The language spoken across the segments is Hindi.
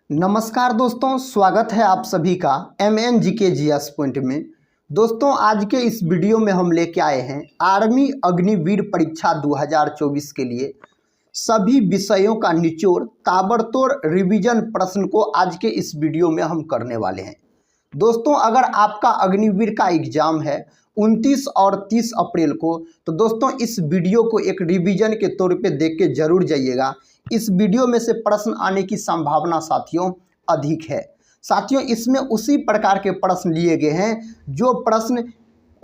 नमस्कार दोस्तों, स्वागत है आप सभी का MNGK GS पॉइंट में। दोस्तों, आज के इस वीडियो में हम लेके आए हैं आर्मी अग्निवीर परीक्षा 2024 के लिए सभी विषयों का निचोड़ ताबड़तोड़ रिवीजन प्रश्न को आज के इस वीडियो में हम करने वाले हैं। दोस्तों, अगर आपका अग्निवीर का एग्जाम है 29 और 30 अप्रैल को, तो दोस्तों इस वीडियो को एक रिवीजन के तौर पे देख के जरूर जाइएगा। इस वीडियो में से प्रश्न आने की संभावना साथियों अधिक है। साथियों, इसमें उसी प्रकार के प्रश्न लिए गए हैं जो प्रश्न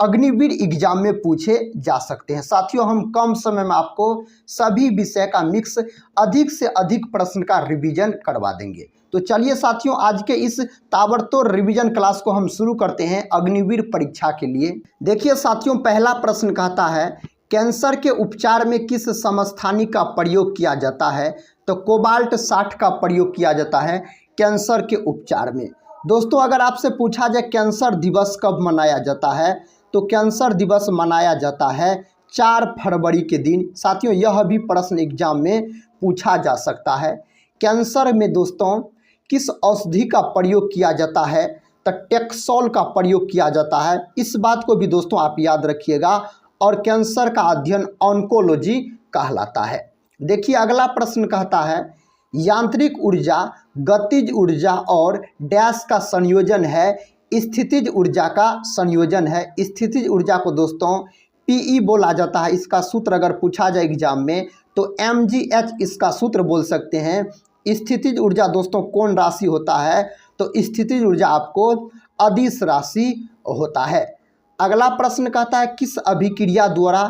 अग्निवीर एग्जाम में पूछे जा सकते हैं। साथियों, हम कम समय में आपको सभी विषय का मिक्स अधिक से अधिक प्रश्न का रिवीजन करवा देंगे। तो चलिए साथियों, आज के इस ताबड़तोड़ रिवीजन क्लास को हम शुरू करते हैं अग्निवीर परीक्षा के लिए। देखिए साथियों, पहला प्रश्न कहता है कैंसर के उपचार में किस समस्थानिक का प्रयोग किया जाता है? तो कोबाल्ट 60 का प्रयोग किया जाता है कैंसर के उपचार में। दोस्तों, अगर आपसे पूछा जाए कैंसर दिवस कब मनाया जाता है, तो कैंसर दिवस मनाया जाता है 4 फरवरी के दिन। साथियों, यह भी प्रश्न एग्जाम में पूछा जा सकता है। कैंसर में दोस्तों किस औषधि का प्रयोग किया जाता है? तो टेक्सोल का प्रयोग किया जाता है। इस बात को भी दोस्तों आप याद रखिएगा। और कैंसर का अध्ययन ऑन्कोलॉजी कहलाता है। देखिए अगला प्रश्न कहता है यांत्रिक ऊर्जा, गतिज ऊर्जा और डैश का संयोजन है, स्थितिज ऊर्जा का संयोजन है। स्थितिज ऊर्जा को दोस्तों पीई बोला जाता है। इसका सूत्र अगर पूछा जाए एग्जाम में तो mgh इसका सूत्र बोल सकते हैं। स्थितिज ऊर्जा दोस्तों कौन राशि होता है? तो स्थितिज ऊर्जा आपको अदिश राशि होता है। अगला प्रश्न कहता है किस अभिक्रिया द्वारा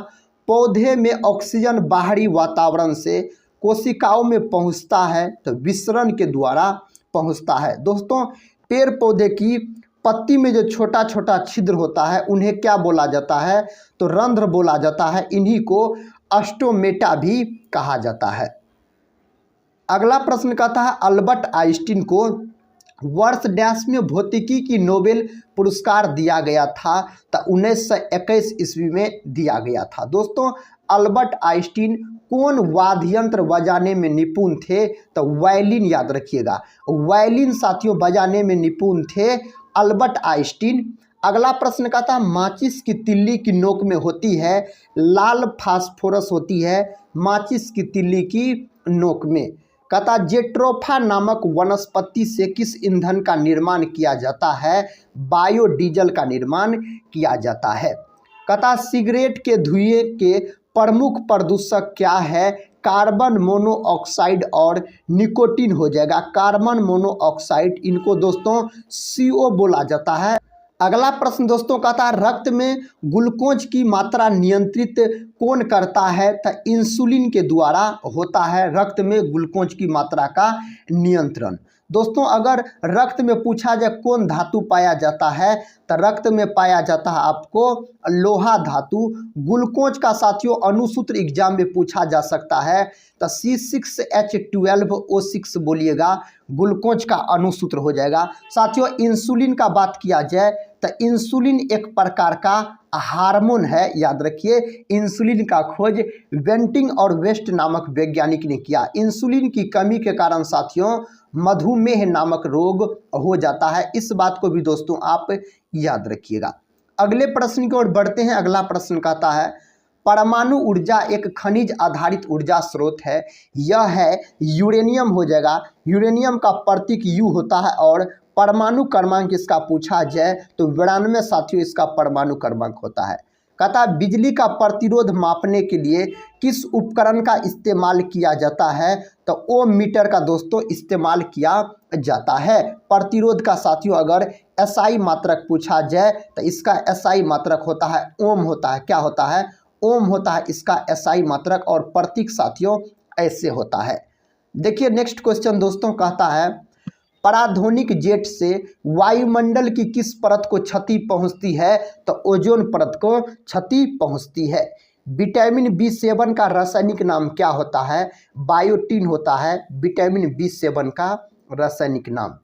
पौधे में ऑक्सीजन बाहरी वातावरण से कोशिकाओं में पहुंचता है? तो विसरण के द्वारा पहुंचता है। दोस्तों, पेड़ पौधे की पत्ती में जो छोटा छोटा छिद्र होता है उन्हें क्या बोला जाता है? तो रंध्र बोला जाता है। इन्हीं को अस्टोमेटा भी कहा जाता है। अगला प्रश्न कहता है अल्बर्ट आइंस्टीन को वर्ष डैश में भौतिकी की नोबेल पुरस्कार दिया गया था? तो 1921 ईस्वी में दिया गया था। दोस्तों, अल्बर्ट आइंस्टीन कौन वाद्य यंत्र बजाने में निपुण थे? तो वायलिन याद रखिएगा। वायलिन साथियों बजाने में निपुण थे अल्बर्ट आइंस्टीन। अगला प्रश्न कहता है माचिस की तिल्ली की नोक में होती है लाल फास्फोरस होती है माचिस की तिल्ली की नोक में। कहता जेट्रोफा नामक वनस्पति से किस ईंधन का निर्माण किया जाता है? बायोडीजल का निर्माण किया जाता है। कहता सिगरेट के धुएं के प्रमुख प्रदूषक क्या है? कार्बन मोनोऑक्साइड और निकोटीन हो जाएगा। कार्बन मोनोऑक्साइड, इनको दोस्तों CO बोला जाता है। अगला प्रश्न दोस्तों कहता है रक्त में ग्लूकोज की मात्रा नियंत्रित कौन करता है? तो इंसुलिन के द्वारा होता है रक्त में ग्लूकोज की मात्रा का नियंत्रण। दोस्तों, अगर रक्त में पूछा जाए कौन धातु पाया जाता है, तो रक्त में पाया जाता है आपको लोहा धातु। ग्लूकोज का साथियों अणुसूत्र एग्जाम में पूछा जा सकता है, तो C6H12O6 बोलिएगा, ग्लूकोज का अणुसूत्र हो जाएगा। साथियों, इंसुलिन का बात किया जाए तो इंसुलिन एक प्रकार का हार्मोन है, याद रखिए। इंसुलिन का खोज वेंटिंग और वेस्ट नामक वैज्ञानिक ने किया। इंसुलिन की कमी के कारण साथियों मधुमेह नामक रोग हो जाता है। इस बात को भी दोस्तों आप याद रखिएगा। अगले प्रश्न की ओर बढ़ते हैं। अगला प्रश्न कहता है परमाणु ऊर्जा एक खनिज आधारित ऊर्जा स्रोत है। यह है यूरेनियम हो जाएगा। यूरेनियम का प्रतीक U होता है और परमाणु क्रमांक इसका पूछा जाए तो 92 साथियों इसका परमाणु क्रमांक होता है। कहता बिजली का प्रतिरोध मापने के लिए किस उपकरण का इस्तेमाल किया जाता है? तो ओम मीटर का दोस्तों इस्तेमाल किया जाता है। प्रतिरोध का साथियों अगर SI मात्रक पूछा जाए तो इसका SI मात्रक होता है ओम होता है। क्या होता है? ओम होता है इसका SI मात्रक। और प्रतीक साथियों ऐसे होता है। देखिए नेक्स्ट क्वेश्चन दोस्तों कहता है पराध्वनिक जेट से वायुमंडल की किस परत को क्षति पहुंचती है? तो ओजोन परत को क्षति पहुंचती है। विटामिन B7 का रासायनिक नाम क्या होता है? बायोटीन होता है विटामिन B7 का रासायनिक नाम।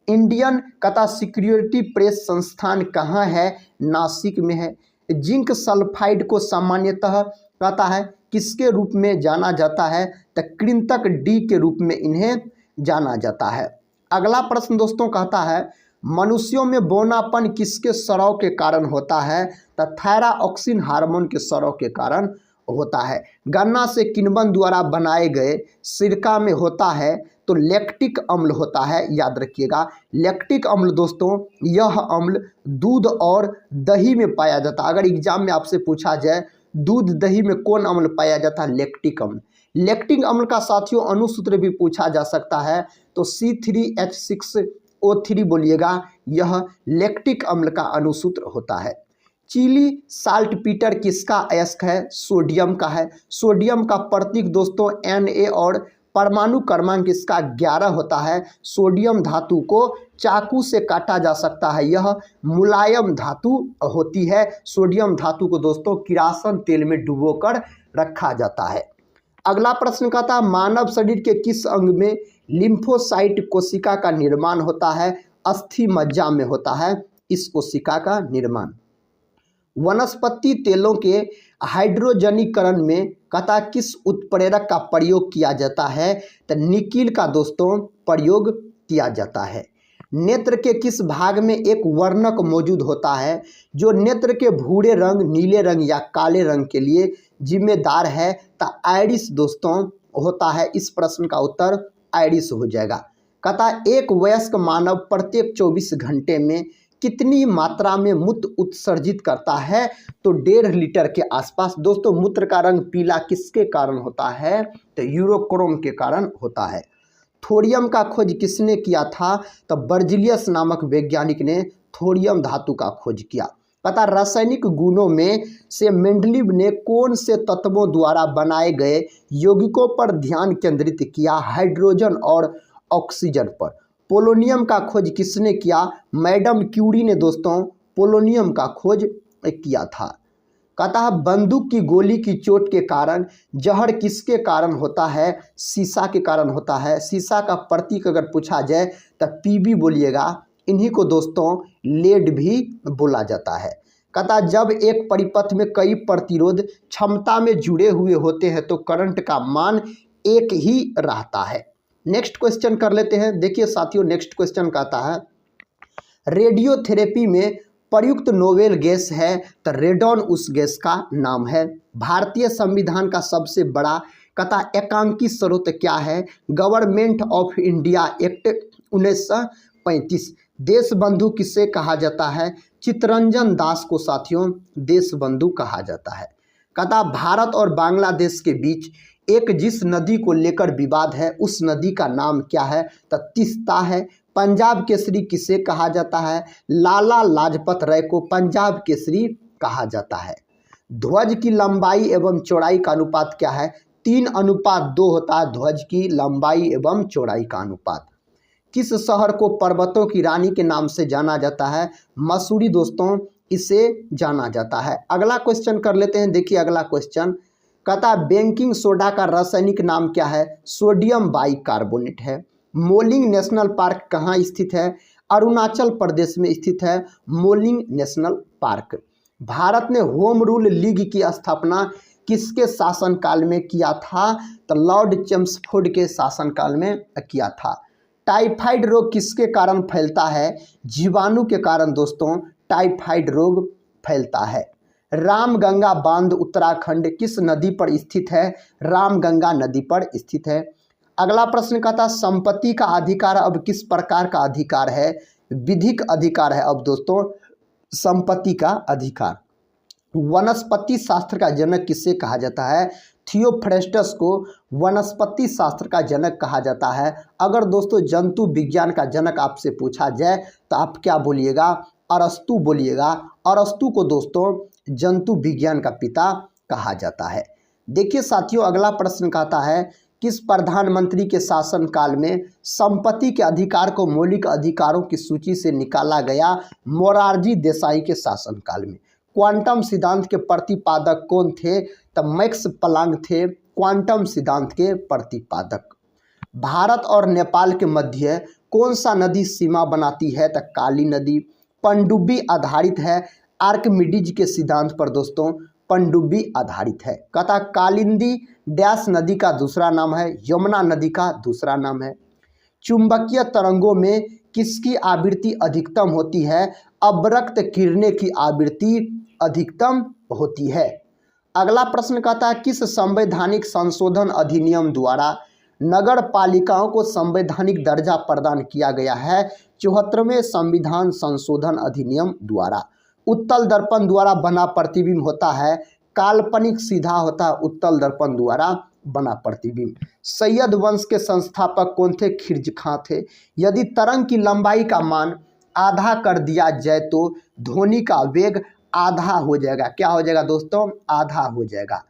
इंडियन कथा सिक्योरिटी प्रेस संस्थान कहाँ है? नासिक में है। जिंक सल्फाइड को सामान्यतः कहता है किसके रूप में जाना जाता है? तो कृंतक D के रूप में इन्हें जाना जाता है। अगला प्रश्न दोस्तों कहता है मनुष्यों में बौनापन किसके स्राव के कारण होता है? तो थायरॉक्सिन हार्मोन के स्राव के कारण होता है। गन्ना से किण्वन द्वारा बनाए गए सिरका में होता है तो लैक्टिक अम्ल होता है, याद रखिएगा। लैक्टिक अम्ल दोस्तों, यह अम्ल दूध और दही में पाया जाता है। अगर एग्जाम में आपसे पूछा जाए दूध दही में कौन अम्ल पाया जाता है? लैक्टिक अम्ल। लैक्टिक अम्ल का साथियों अणुसूत्र भी पूछा जा सकता है तो C3H6O3 बोलिएगा, यह लैक्टिक अम्ल का अणुसूत्र होता है। चिली साल्टपीटर किसका अयस्क है? सोडियम का है। सोडियम का प्रतीक दोस्तों Na और परमाणु क्रमांक इसका 11 होता है। सोडियम धातु को चाकू से काटा जा सकता है, यह मुलायम धातु होती है। सोडियम धातु को दोस्तों किरासन तेल में डुबोकर रखा जाता है। अगला प्रश्न कहता है मानव शरीर के किस अंग में लिम्फोसाइट कोशिका का निर्माण होता है? अस्थि मज्जा में होता है इस कोशिका का निर्माण। वनस्पति तेलों के हाइड्रोजनीकरण में कहता किस उत्प्रेरक का प्रयोग किया जाता है? तो निकिल का दोस्तों प्रयोग किया जाता है। नेत्र के किस भाग में एक वर्णक मौजूद होता है जो नेत्र के भूरे रंग, नीले रंग या काले रंग के लिए जिम्मेदार है? तो आइरिस दोस्तों होता है। इस प्रश्न का उत्तर आइरिस हो जाएगा। कहता एक वयस्क मानव प्रत्येक 24 घंटे में कितनी मात्रा में मूत्र उत्सर्जित करता है? तो 1.5 लीटर के आसपास। दोस्तों मूत्र का रंग पीला किसके कारण होता है? तो यूरोक्रोम के कारण होता है। थोरियम का खोज किसने किया था? तो बर्जिलियस नामक वैज्ञानिक ने थोरियम धातु का खोज किया। पता रासायनिक गुणों में से मेंडलीव ने कौन से तत्वों द्वारा बनाए गए यौगिकों पर ध्यान केंद्रित किया? हाइड्रोजन और ऑक्सीजन पर। पोलोनियम का खोज किसने किया? मैडम क्यूरी ने दोस्तों पोलोनियम का खोज किया था। कहता है बंदूक की गोली की चोट के कारण जहर किसके कारण होता है? शीशा के कारण होता है। शीशा का प्रतीक अगर पूछा जाए तो Pb बोलिएगा। इन्हीं को दोस्तों लेड भी बोला जाता है। कहता जब एक परिपथ में कई प्रतिरोध क्षमता में जुड़े हुए होते हैं तो करंट का मान एक ही रहता है। नेक्स्ट क्वेश्चन कर लेते हैं। देखिए साथियों नेक्स्ट क्वेश्चन कहता है रेडियोथेरेपी में प्रयुक्त नोबेल गैस है? तो रेडॉन उस गैस का नाम है। भारतीय संविधान का सबसे बड़ा कहता एकांकी स्रोत क्या है? Government of India act 1935। देश बंधु किसे कहा जाता है? चित्तरंजन दास को साथियों देश बंधु कहा जाता है। कहता भारत और बांग्लादेश के बीच एक जिस नदी को लेकर विवाद है उस नदी का नाम क्या है? तो तीस्ता है। पंजाब केसरी किसे कहा जाता है? लाला लाजपत राय को पंजाब केसरी कहा जाता है। ध्वज की लंबाई एवं चौड़ाई का अनुपात क्या है? 3:2 होता है ध्वज की लंबाई एवं चौड़ाई का अनुपात। किस शहर को पर्वतों की रानी के नाम से जाना जाता है? मसूरी दोस्तों इसे जाना जाता है। अगला क्वेश्चन कर लेते हैं। देखिए अगला क्वेश्चन कहता बेकिंग सोडा का रासायनिक नाम क्या है? सोडियम बाइकार्बोनेट है। मोलिंग नेशनल पार्क कहाँ स्थित है? अरुणाचल प्रदेश में स्थित है मोलिंग नेशनल पार्क। भारत ने होम रूल लीग की स्थापना किसके शासनकाल में किया था? तो लॉर्ड चेम्सफोर्ड के शासनकाल में किया था। टाइफाइड रोग किसके कारण फैलता है? जीवाणु के कारण दोस्तों टाइफाइड रोग फैलता है। रामगंगा बांध उत्तराखंड किस नदी पर स्थित है? रामगंगा नदी पर स्थित है। अगला प्रश्न कहता संपत्ति का अधिकार अब किस प्रकार का अधिकार है? विधिक अधिकार है अब दोस्तों संपत्ति का अधिकार। वनस्पति शास्त्र का जनक किसे कहा जाता है? थियोफ्रेस्टस को वनस्पति शास्त्र का जनक कहा जाता है। अगर दोस्तों जंतु विज्ञान का जनक आपसे पूछा जाए तो आप क्या बोलिएगा? अरस्तु बोलिएगा। अरस्तु को दोस्तों जंतु विज्ञान का पिता कहा जाता है। देखिए साथियों अगला प्रश्न कहता है किस प्रधानमंत्री के शासनकाल में संपत्ति के अधिकार को मौलिक अधिकारों की सूची से निकाला गया? मोरारजी देसाई के शासनकाल में। क्वांटम सिद्धांत के प्रतिपादक कौन थे? तो मैक्स प्लांक थे क्वांटम सिद्धांत के प्रतिपादक। भारत और नेपाल के मध्य कौन सा नदी सीमा बनाती है? तो काली नदी। पनडुब्बी आधारित है आर्किमिडीज के सिद्धांत पर दोस्तों पनडुब्बी आधारित है। कहता कालिंदी डैश नदी का दूसरा नाम है, यमुना नदी का दूसरा नाम है। चुंबकीय तरंगों में किसकी आवृत्ति अधिकतम होती है? अवरक्त किरणें की आवृत्ति अधिकतम होती है। अगला प्रश्न कहता है किस संवैधानिक संशोधन अधिनियम द्वारा नगर पालिकाओं को संवैधानिक दर्जा प्रदान किया गया है? 74वें संविधान संशोधन अधिनियम द्वारा। उत्तल दर्पण द्वारा बना प्रतिबिंब होता है काल्पनिक, सीधा होता है उत्तल दर्पण द्वारा बना प्रतिबिंब। सैयद वंश के संस्थापक कौन थे? खिर्ज खां थे। यदि तरंग की लंबाई का मान आधा कर दिया जाए तो ध्वनि का वेग आधा हो जाएगा। क्या हो जाएगा दोस्तों? आधा हो जाएगा।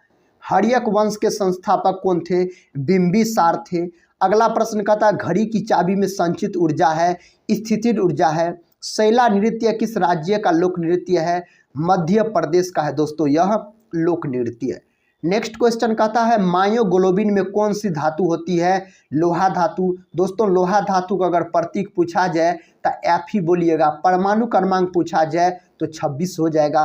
हर्यक वंश के संस्थापक कौन थे? बिंबिसार थे। अगला प्रश्न कहता है घड़ी की चाबी में संचित ऊर्जा है स्थितिज ऊर्जा है। शैला नृत्य किस राज्य का लोक नृत्य है? मध्य प्रदेश का है दोस्तों यह लोक नृत्य। नेक्स्ट क्वेश्चन कहता है मायोग्लोबिन में कौन सी धातु होती है? लोहा धातु। दोस्तों लोहा धातु का अगर प्रतीक पूछा जाए तो एफ ही बोलिएगा। परमाणु क्रमांक पूछा जाए तो 26 हो जाएगा।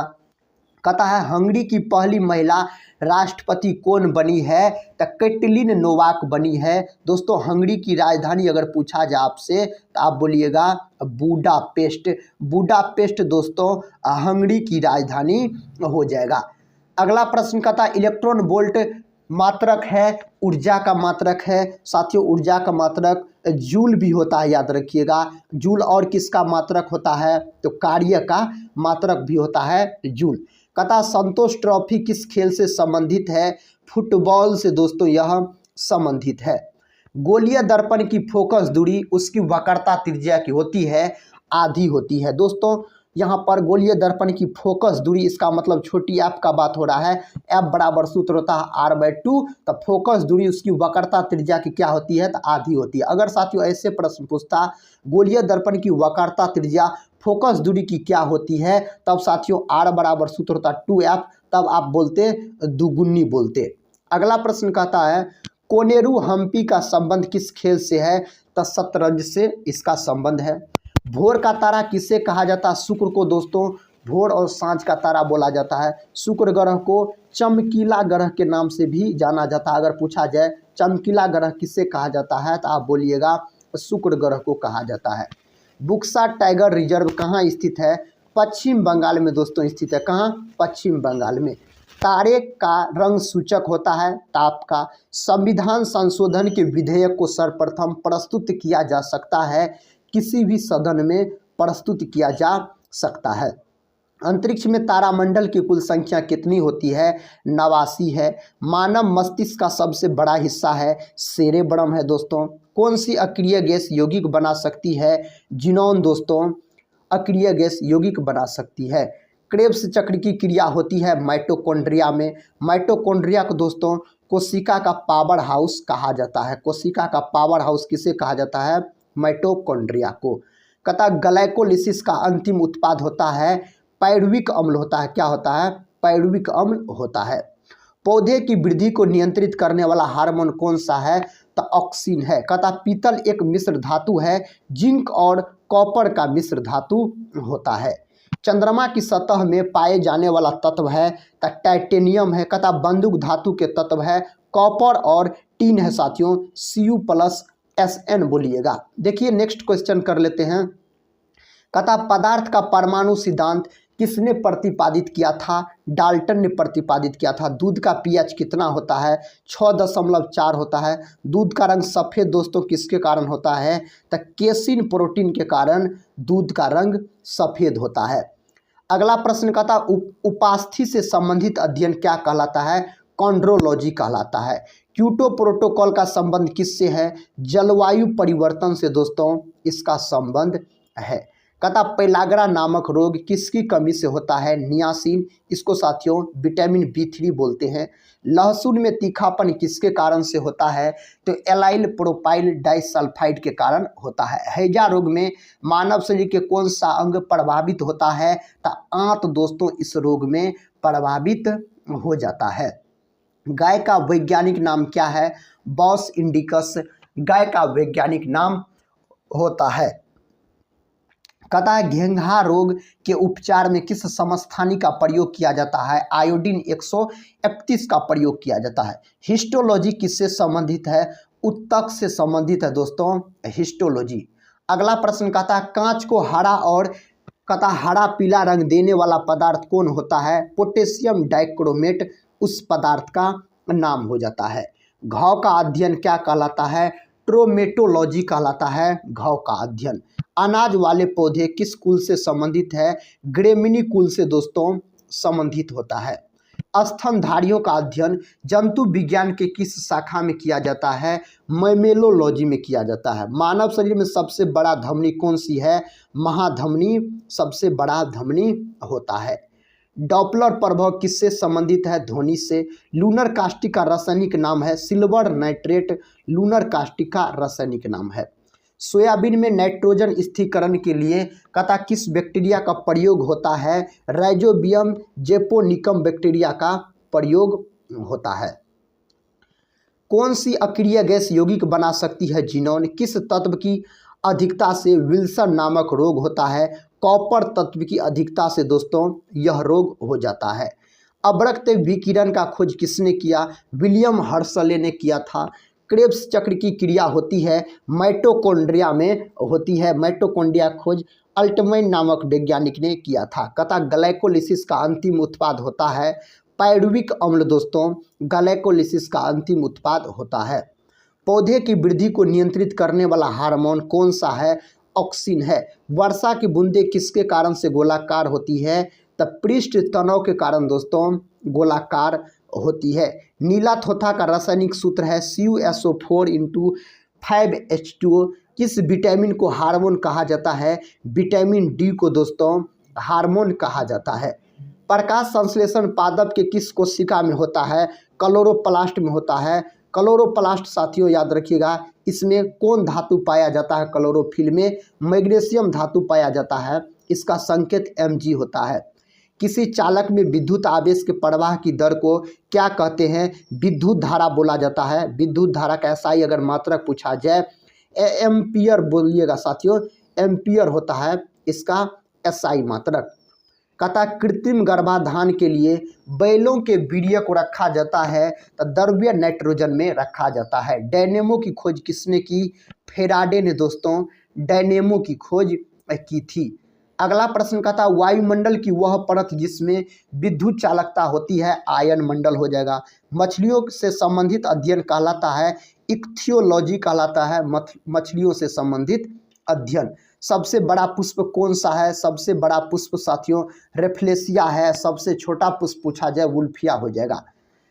कहता है हंगरी की पहली महिला राष्ट्रपति कौन बनी है? तो कैटलिन नोवाक बनी है। दोस्तों हंगरी की राजधानी अगर पूछा जाए आपसे तो आप बोलिएगा बुडापेस्ट। बुडापेस्ट दोस्तों हंगरी की राजधानी हो जाएगा। अगला प्रश्न कहता है इलेक्ट्रॉन वोल्ट मात्रक है ऊर्जा का मात्रक है? साथियों ऊर्जा का मात्रक जूल भी होता है, याद रखिएगा। जूल और किसका मात्रक होता है? तो कार्य का मात्रक भी होता है जूल। कहता संतोष ट्रॉफी किस खेल से संबंधित है? फुटबॉल से दोस्तों यह संबंधित है। गोलीय दर्पण की फोकस दूरी उसकी वक्रता त्रिज्या की होती है आधी होती है। दोस्तों यहाँ पर गोलीय दर्पण की फोकस दूरी इसका मतलब छोटी एफ का बात हो रहा है। एफ बराबर सूत्र होता है r/2। तो फोकस दूरी उसकी वक्रता त्रिज्या की क्या होती है? तो आधी होती है। अगर साथियों ऐसे प्रश्न पूछता गोलीय दर्पण की वक्रता त्रिज्या फोकस दूरी की क्या होती है, तब साथियों r बराबर सूत्र होता 2f, तब आप बोलते दुगुनी बोलते। अगला प्रश्न कहता है कोनेरू हम्पी का संबंध किस खेल से है? तो शतरंज से इसका संबंध है। भोर का तारा किसे कहा जाता है? शुक्र को दोस्तों भोर और सांझ का तारा बोला जाता है। शुक्र ग्रह को चमकीला ग्रह के नाम से भी जाना जाता है। अगर पूछा जाए चमकीला ग्रह किसे कहा जाता है तो आप बोलिएगा शुक्र ग्रह को कहा जाता है। बुक्सा टाइगर रिजर्व कहाँ स्थित है? पश्चिम बंगाल में दोस्तों स्थित है। कहाँ? पश्चिम बंगाल में। तारे का रंग सूचक होता है ताप का। संविधान संशोधन के विधेयक को सर्वप्रथम प्रस्तुत किया जा सकता है किसी भी सदन में प्रस्तुत किया जा सकता है। अंतरिक्ष में तारामंडल की कुल संख्या कितनी होती है? 89 है। मानव मस्तिष्क का सबसे बड़ा हिस्सा है सेरेब्रम है दोस्तों। कौन सी अक्रिय गैस यौगिक बना सकती है? जिनोन दोस्तों अक्रिय गैस यौगिक बना सकती है। क्रेब्स चक्र की क्रिया होती है माइटोकॉन्ड्रिया में। माइटोकॉन्ड्रिया को दोस्तों कोशिका का पावर हाउस कहा जाता है। कोशिका का पावर हाउस किसे कहा जाता है? माइटोकॉन्ड्रिया को। कहता ग्लाइकोलिसिस का अंतिम उत्पाद होता है पायरुविक अम्ल होता है। क्या होता है? पायरुविक अम्ल होता है। पौधे की वृद्धि को नियंत्रित करने वाला हार्मोन कौन सा है? तो ऑक्सिन है। कहता पीतल एक मिश्र धातु है जिंक और कॉपर का मिश्र धातु होता है। चंद्रमा की सतह में पाए जाने वाला तत्व है तो टाइटेनियम है। कहता बंदूक धातु के तत्व है कॉपर और टीन है साथियों Cu+Sn बोलिएगा। देखिए नेक्स्ट क्वेश्चन कर लेते हैं। कहता पदार्थ का परमाणु सिद्धांत किसने प्रतिपादित किया था? डाल्टन ने प्रतिपादित किया था। दूध का पीएच कितना होता है? 6.4 होता है। दूध का रंग सफ़ेद दोस्तों किसके कारण होता है? तो केसिन प्रोटीन के कारण दूध का रंग सफ़ेद होता है। अगला प्रश्न कहता उपास्थि से संबंधित अध्ययन क्या कहलाता है? कॉन्ड्रोलॉजी कहलाता है। क्योटो प्रोटोकॉल का संबंध किससे है? जलवायु परिवर्तन से दोस्तों इसका संबंध है। कहता पेलाग्रा नामक रोग किसकी कमी से होता है? नियासिन। इसको साथियों विटामिन B3 बोलते हैं। लहसुन में तीखापन किसके कारण से होता है? तो एलाइल प्रोपाइल डाइसल्फाइड के कारण होता है। हैजा रोग में मानव शरीर के कौन सा अंग प्रभावित होता है? तो आंत दोस्तों इस रोग में प्रभावित हो जाता है। गाय का वैज्ञानिक नाम क्या है? बॉस इंडिकस गाय का वैज्ञानिक नाम होता है। कहता है घेंघा रोग के उपचार में किस समस्थानी का प्रयोग किया जाता है? आयोडीन 131 का प्रयोग किया जाता है। हिस्टोलॉजी किससे संबंधित है? उत्तक से संबंधित है दोस्तों हिस्टोलॉजी। अगला प्रश्न कहता है कांच को हरा और हरा पीला रंग देने वाला पदार्थ कौन होता है? पोटेशियम डाइक्रोमेट उस पदार्थ का नाम हो जाता है। घाव का अध्ययन क्या कहलाता है? ट्रोमेटोलॉजी कहलाता है घाव का अध्ययन। अनाज वाले पौधे किस कुल से संबंधित है? ग्रेमिनी कुल से दोस्तों संबंधित होता है। स्तनधारियों का अध्ययन जंतु विज्ञान के किस शाखा में किया जाता है? मैमेलोलॉजी में किया जाता है। मानव शरीर में सबसे बड़ा धमनी कौन सी है? महाधमनी सबसे बड़ा धमनी होता है। डॉपलर प्रभाव किससे संबंधित है? ध्वनि से। लूनर कास्टिक का रासायनिक नाम है सिल्वर नाइट्रेट, लूनर कास्टिक का रासायनिक नाम है। सोयाबीन में नाइट्रोजन स्थिरीकरण के लिए कथा किस बैक्टीरिया का प्रयोग होता है? राइजोबियम जेपोनिकम बैक्टीरिया का प्रयोग होता है। कौन सी अक्रिय गैस यौगिक बना सकती है जीनोन? किस तत्व की अधिकता से विल्सन नामक रोग होता है? कॉपर तत्व की अधिकता से दोस्तों यह रोग हो जाता है। अवरक्त विकिरण का खोज किसने किया? विलियम हर्शले ने किया था। क्रेब्स चक्र की क्रिया होती है माइटोकॉन्ड्रिया में होती है। माइटोकॉन्ड्रिया खोज अल्टमैन नामक वैज्ञानिक ने किया था। कथा ग्लाइकोलिसिस का अंतिम उत्पाद होता है पायरुविक अम्ल दोस्तों ग्लाइकोलिसिस का अंतिम उत्पाद होता है। पौधे की वृद्धि को नियंत्रित करने वाला हार्मोन कौन सा है? ऑक्सिन है। वर्षा की बूंदें किसके कारण से गोलाकार होती है? तब पृष्ठ तनाव के कारण दोस्तों गोलाकार होती है। नीला थोथा का रासायनिक सूत्र है CuSO4 × 5H2O। किस विटामिन को हार्मोन कहा जाता है? विटामिन डी को दोस्तों हार्मोन कहा जाता है। प्रकाश संश्लेषण पादप के किस कोशिका में होता है? क्लोरोप्लास्ट में होता है। क्लोरोप्लास्ट साथियों याद रखिएगा, इसमें कौन धातु पाया जाता है? क्लोरोफिल में मैग्नीशियम धातु पाया जाता है। इसका संकेत Mg होता है। किसी चालक में विद्युत आवेश के प्रवाह की दर को क्या कहते हैं? विद्युत धारा बोला जाता है। विद्युत धारा का SI अगर मात्रक पूछा जाए एम्पियर बोलिएगा साथियों, एम्पियर होता है इसका SI मात्रक। कथा कृत्रिम गर्भाधान के लिए बैलों के वीर्य को रखा जाता है तो द्रव्य नाइट्रोजन में रखा जाता है। डायनेमो की खोज किसने की? फेराडे ने दोस्तों डायनेमो की खोज की थी। अगला प्रश्न कहता है वायुमंडल की वह परत जिसमें विद्युत चालकता होती है आयन मंडल हो जाएगा। मछलियों से संबंधित अध्ययन कहलाता है इक्थियोलॉजी कहलाता है मछलियों से संबंधित अध्ययन। सबसे बड़ा पुष्प कौन सा है? सबसे बड़ा पुष्प साथियों रेफ्लेसिया है। सबसे छोटा पुष्प पूछा जाए वुल्फिया हो जाएगा।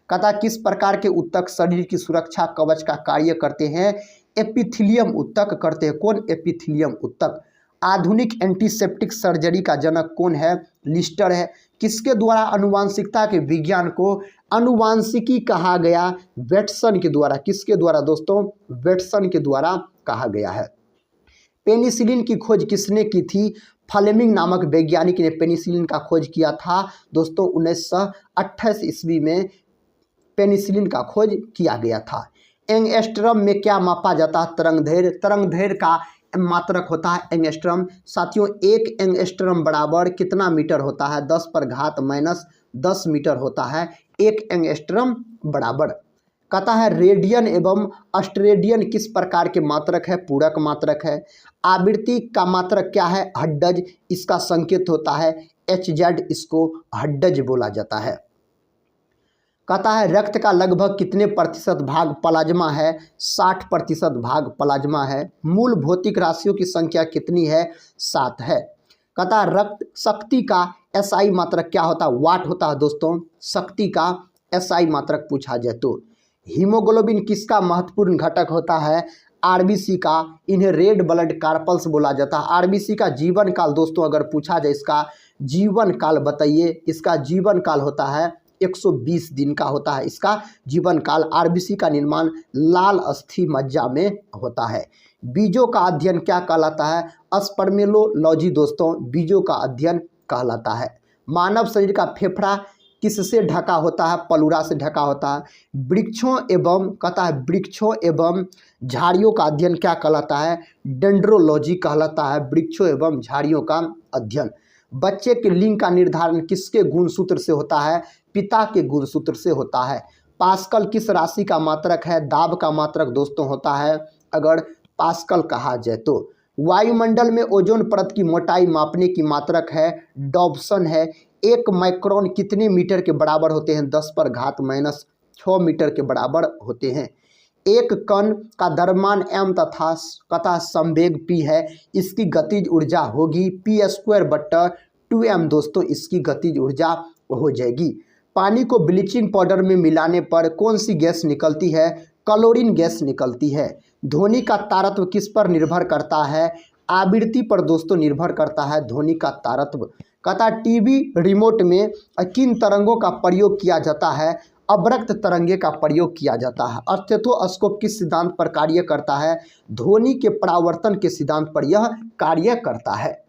कहता किस प्रकार के उत्तक शरीर की सुरक्षा कवच का कार्य करते हैं? एपिथेलियम उत्तक करते हैं। कौन? एपिथेलियम उत्तक। आधुनिक एंटीसेप्टिक सर्जरी का जनक कौन है? लिस्टर है। किसके द्वारा आनुवांशिकता के विज्ञान को आनुवांशिकी कहा गया? वेटसन के द्वारा। किसके द्वारा दोस्तों? वेटसन के द्वारा कहा गया है। पेनिसिलिन की खोज किसने की थी? फ्लेमिंग नामक वैज्ञानिक ने पेनिसिलिन का खोज किया था दोस्तों 1928 ईस्वी में पेनिसिलिन का खोज किया गया था। एंगस्ट्रम में क्या मापा जाता है? तरंगदैर्घ्य। तरंगदैर्घ्य का मात्रक होता है एंगस्ट्रम। साथियों 1 एंगस्ट्रम बराबर कितना मीटर होता है? 10⁻⁻10 मीटर होता है 1 एंगस्ट्रम बराबर। कहता है रेडियन एवं ऑस्ट्रेडियन किस प्रकार के मात्रक है? पूरक मात्रक है। आवृत्ति का मात्रक क्या है? हड्डज। इसका संकेत होता है HZ, इसको हड्डज बोला जाता है। कहता है रक्त का लगभग कितने प्रतिशत भाग प्लाज्मा है? 60% भाग प्लाज्मा है। मूल भौतिक राशियों की संख्या कितनी है? 7 है। कहता है रक्त शक्ति का SI मात्रक क्या होता है? वाट होता है दोस्तों शक्ति का SI मात्रक पूछा जाए तो। हीमोग्लोबिन किसका महत्वपूर्ण घटक होता है? RBC का। इन्हें रेड ब्लड कार्पल्स बोला जाता है। RBC का जीवन काल दोस्तों अगर पूछा जाए इसका जीवन काल बताइए। इसका जीवन काल होता है 120 दिन का होता है इसका जीवन काल। RBC का निर्माण लाल अस्थि मज्जा में होता है। बीजों का अध्ययन क्या कहलाता है? स्पर्मेलोलॉजी दोस्तों बीजों का अध्ययन कहलाता है। मानव शरीर का फेफड़ा किससे ढका होता है? पलूरा से ढका होता है। वृक्षों एवं कहता है वृक्षों एवं झाड़ियों का अध्ययन क्या कहलाता है? डेंड्रोलॉजी कहलाता है वृक्षों एवं झाड़ियों का अध्ययन। बच्चे के लिंग का निर्धारण किसके गुणसूत्र से होता है? पिता के गुणसूत्र से होता है। पास्कल किस राशि का मात्रक है? दाब का मात्रक दोस्तों होता है अगर पास्कल कहा जाए तो। वायुमंडल में ओजोन परत की मोटाई मापने की मात्रक है डॉप्सन है। 1 माइक्रोन कितने मीटर के बराबर होते हैं? 10⁻⁻6 मीटर के बराबर होते हैं। एक कण का द्रव्यमान m तथा संवेग p है, इसकी गतिज ऊर्जा होगी p²/2m दोस्तों, इसकी गतिज ऊर्जा हो जाएगी। पानी को ब्लीचिंग पाउडर में मिलाने पर कौन सी गैस निकलती है? क्लोरीन गैस निकलती है। ध्वनि का तारत्व किस पर निर्भर करता है? आवृत्ति पर दोस्तों निर्भर करता है ध्वनि का तारत्व। कहता टीवी रिमोट में किन तरंगों का प्रयोग किया जाता है? अवरक्त तरंगे का प्रयोग किया जाता है। स्टेथोस्कोप किस सिद्धांत पर कार्य करता है? ध्वनि के परावर्तन के सिद्धांत पर यह कार्य करता है।